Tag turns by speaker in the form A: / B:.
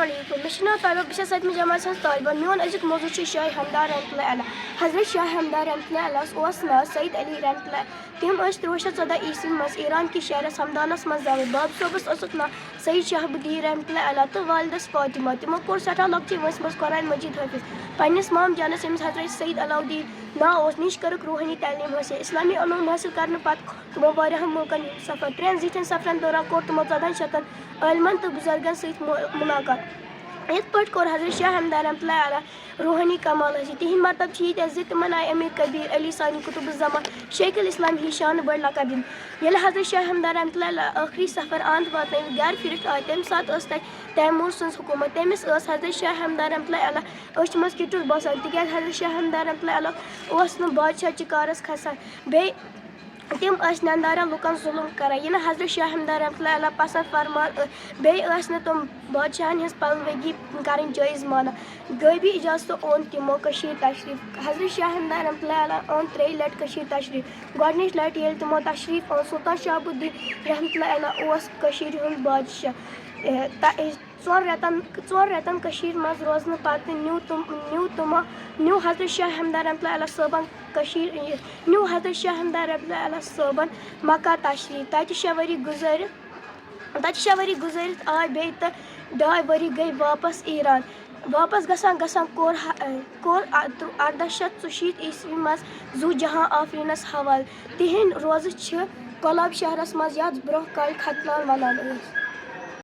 A: علیکم میں ناو طیبہ بہٕ چھَس 7مہِ جمٲژ ہٕنٛز طٲلبہ میون أزیُک موضوع چھُ شاہِ ہمدان رحمتہ اللہ علیہ حضرت شاہ ہمدان رحمتہ اللہ علیہ اوس ناو سعید علی رحمتہ اللہ تِم ٲسۍ 1314 عیسوی منٛز ایران کِس شہرس ہمدانس منٛز زامٕتۍ باب صٲبس اوسُکھ ناو سعید شہابُدیٖن رحمتہ اللہ علیہ تہٕ والدس فاطمہ تِمو کوٚر سٮ۪ٹھاہ لۄکچی وٲنٛسہِ منٛز قرآن مجیٖد حٲفظ پننِس مام جانس ییٚمِس حضرت سعید علاؤالدیٖن ناو اوس نِش کٔرٕکھ روحٲنی تعلیٖم حٲصِل اسلامی علوٗم حٲصِل کرنہٕ پتہٕ کوٚر تِمو واریاہن مُلکن ہُنٛد سفر 3 زِٹھٮ۪ن سفرن دوران کوٚر تِمو 14 شتن عٲلمن تہٕ بُزرگن سۭتۍ مُلاقات یِتھ پٲٹھۍ کوٚر حضرت شاہ ہمدان رحمتہ اللہ علیہ روحٲنی کمال حٲصِل تِہنٛدۍ مطلب چھِ ییٖتیٛاہ زِ تِمن آیہِ امیر کبیٖر علی ثانی قطب الزمان شیخ الاسلام ہی شانہٕ بٔڑۍ لقب دِنہٕ ییٚلہِ حضرت شاہ ہمدان رحمتہ اللہ علیہ ٲخری سفر آنٛد واتنٲوِتھ گرٕ پھِرِتھ آے تمہِ ساتہٕ ٲس تتہِ تیموٗر سٕنٛز حکوٗمت تٔمِس ٲس حضرت شاہ ہمدان رحمتہ اللہ علیہ أچھِ منٛز کِٹُر باسان تِکیٛازِ حضرت شاہ ہمدان رحمتہ اللہ علیہ اوس نہٕ بادشاہ چہِ کارس کھسان بیٚیہِ تِم ٲسۍ نندارا لُکن ظُلم کران یہِ نہٕ حضرت شاہ ہمدان رحمتہ اللہ علیہ پسنٛد فرمان بیٚیہِ ٲسۍ نہٕ تِم بادشاہن ہٕنٛز پلوگی کرٕنۍ جٲیز مانان غٲبی اجازتہٕ اوٚن تِمو کٔشیٖر تشریٖف حضرت شاہ ہمدان رحمتہ اللہ علیہ اوٚن 3 لٹہِ کٔشیٖر تشریٖف گۄڈٕنِچ لٹہِ ییٚلہِ تِمو تشریٖف اوٚن سلطان شہابُدیٖن رحمتہ اللہ علیہ اوس کٔشیٖرِ ہُنٛد بادشاہ 4 رٮ۪تن کٔشیٖرِ منٛز روزنہٕ پتہٕ نیوٗ حضرت شاہ ہمدان رحمتہ اللہ علیہ صٲبن نیوٗ حضرت شاہ ہمدان رحمتہ اللہ علیہ صٲبن مکہ تشریٖف تتہِ 6 ؤری گُزٲرِتھ آے بیٚیہِ تہٕ 2 ؤری گٔیہِ واپس ایران واپس گژھان کوٚر 1884 عیسوی منٛز زوٗ جہاں آفریٖنس حوالہٕ تِہنٛدۍ روزٕ چھِ کۄلاب شہرس منٛز یتھ برونٛہہ کالہِ ختلان ونان ٲسۍ